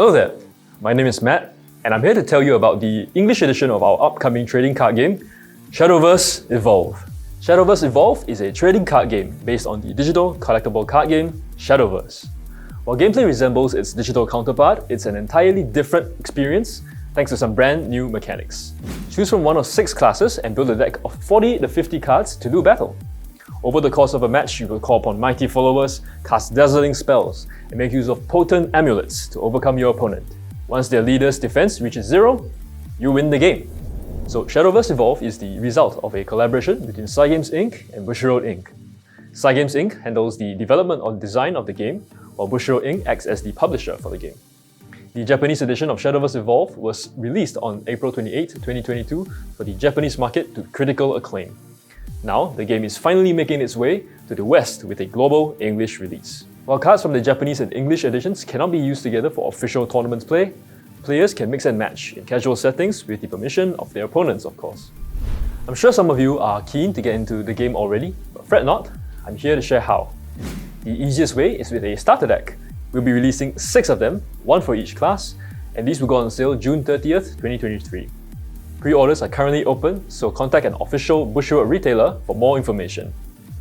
Hello there, my name is Matt, and I'm here to tell you about the English edition of our upcoming trading card game, Shadowverse Evolve. Shadowverse Evolve is a trading card game based on the digital collectible card game, Shadowverse. While gameplay resembles its digital counterpart, it's an entirely different experience thanks to some brand new mechanics. Choose from one of 6 classes and build a deck of 40 to 50 cards to do battle. Over the course of a match, you will call upon mighty followers, cast dazzling spells, and make use of potent amulets to overcome your opponent. Once their leader's defense reaches 0, you win the game. So Shadowverse Evolve is the result of a collaboration between Cygames Inc. and Bushiroad Inc. Cygames Inc. handles the development or design of the game, while Bushiroad Inc. acts as the publisher for the game. The Japanese edition of Shadowverse Evolve was released on April 28, 2022 for the Japanese market to critical acclaim. Now, the game is finally making its way to the West with a global English release. While cards from the Japanese and English editions cannot be used together for official tournament play, players can mix and match in casual settings with the permission of their opponents, of course. I'm sure some of you are keen to get into the game already, but fret not, I'm here to share how. The easiest way is with a starter deck. We'll be releasing 6 of them, 1 for each class, and these will go on sale June 30th, 2023. Pre-orders are currently open, so contact an official Bushiroad retailer for more information.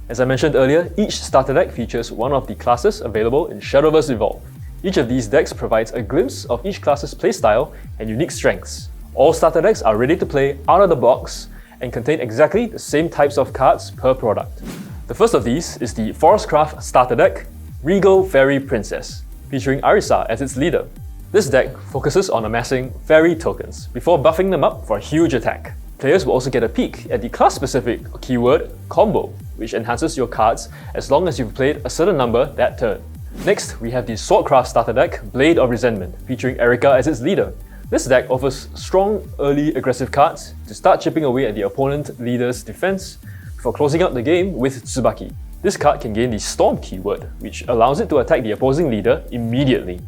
As I mentioned earlier, each starter deck features one of the classes available in Shadowverse Evolve. Each of these decks provides a glimpse of each class's playstyle and unique strengths. All starter decks are ready to play out of the box and contain exactly the same types of cards per product. The first of these is the Forestcraft starter deck, Regal Fairy Princess, featuring Arisa as its leader. This deck focuses on amassing fairy tokens before buffing them up for a huge attack. Players will also get a peek at the class-specific keyword Combo, which enhances your cards as long as you've played a certain number that turn. Next, we have the Swordcraft starter deck, Blade of Resentment, featuring Erika as its leader. This deck offers strong, early aggressive cards to start chipping away at the opponent leader's defense before closing out the game with Tsubaki. This card can gain the Storm keyword, which allows it to attack the opposing leader immediately.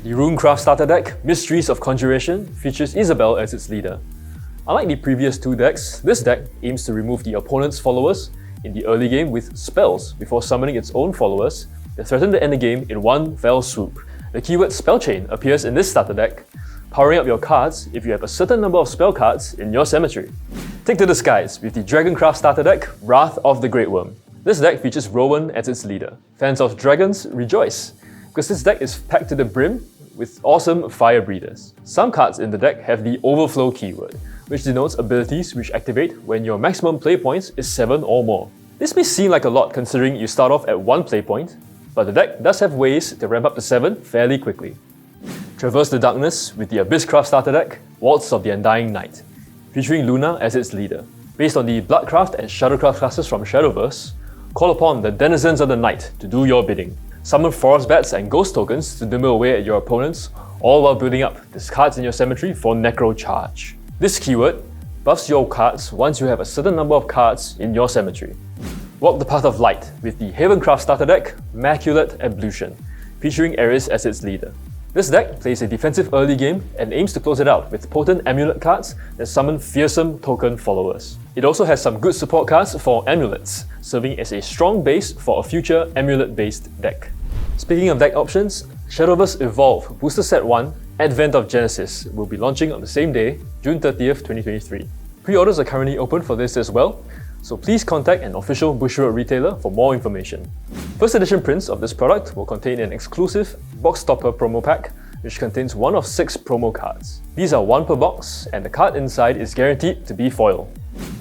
The Runecraft starter deck, Mysteries of Conjuration, features Isabel as its leader. Unlike the previous 2 decks, this deck aims to remove the opponent's followers in the early game with spells before summoning its own followers that threaten to end the game in one fell swoop. The keyword Spellchain appears in this starter deck, powering up your cards if you have a certain number of spell cards in your cemetery. Take to the skies with the Dragoncraft starter deck, Wrath of the Great Worm. This deck features Rowan as its leader. Fans of dragons rejoice, because this deck is packed to the brim with awesome fire breathers. Some cards in the deck have the Overflow keyword, which denotes abilities which activate when your maximum play points is 7 or more. This may seem like a lot considering you start off at 1 play point, but the deck does have ways to ramp up to 7 fairly quickly. Traverse the darkness with the Abysscraft starter deck, Waltz of the Undying Night, featuring Luna as its leader. Based on the Bloodcraft and Shadowcraft classes from Shadowverse, call upon the denizens of the night to do your bidding. Summon forest bats and ghost tokens to dimble away at your opponents, all while building up the cards in your cemetery for Necro Charge. This keyword buffs your cards once you have a certain number of cards in your cemetery. Walk the path of light with the Havencraft starter deck, Immaculate Ablution, featuring Ares as its leader. This deck plays a defensive early game and aims to close it out with potent amulet cards that summon fearsome token followers. It also has some good support cards for amulets, serving as a strong base for a future amulet-based deck. Speaking of deck options, Shadowverse Evolve Booster Set 1 Advent of Genesis will be launching on the same day, June 30th, 2023. Pre-orders are currently open for this as well, so please contact an official Bushiroad retailer for more information. First edition prints of this product will contain an exclusive box topper promo pack, which contains one of 6 promo cards. These are 1 per box, and the card inside is guaranteed to be foil.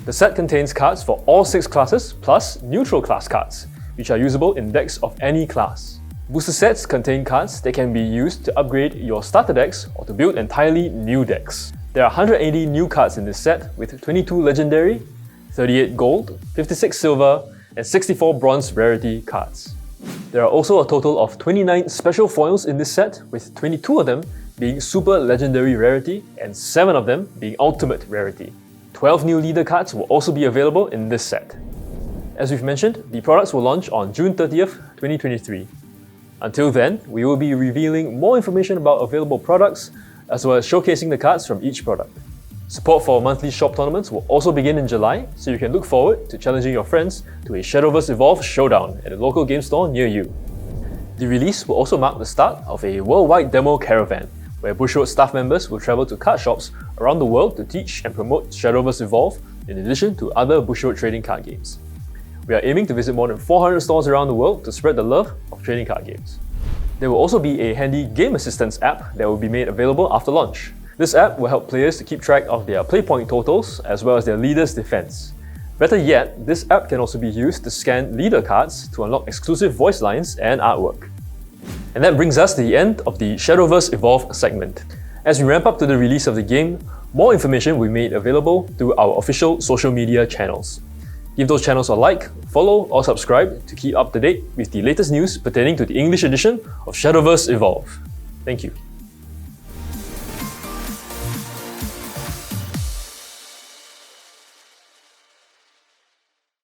The set contains cards for all 6 classes plus neutral class cards, which are usable in decks of any class. Booster sets contain cards that can be used to upgrade your starter decks or to build entirely new decks. There are 180 new cards in this set with 22 legendary, 38 gold, 56 silver, and 64 bronze rarity cards. There are also a total of 29 special foils in this set, with 22 of them being super legendary rarity and 7 of them being ultimate rarity. 12 new leader cards will also be available in this set. As we've mentioned, the products will launch on June 30th, 2023. Until then, we will be revealing more information about available products, as well as showcasing the cards from each product. Support for monthly shop tournaments will also begin in July, so you can look forward to challenging your friends to a Shadowverse Evolve showdown at a local game store near you. The release will also mark the start of a worldwide demo caravan, where Bushiroad staff members will travel to card shops around the world to teach and promote Shadowverse Evolve, in addition to other Bushiroad trading card games. We are aiming to visit more than 400 stores around the world to spread the love of trading card games. There will also be a handy game assistance app that will be made available after launch. This app will help players to keep track of their play point totals as well as their leader's defense. Better yet, this app can also be used to scan leader cards to unlock exclusive voice lines and artwork. And that brings us to the end of the Shadowverse Evolve segment. As we ramp up to the release of the game, more information will be made available through our official social media channels. Give those channels a like, follow, or subscribe to keep up to date with the latest news pertaining to the English edition of Shadowverse Evolve. Thank you.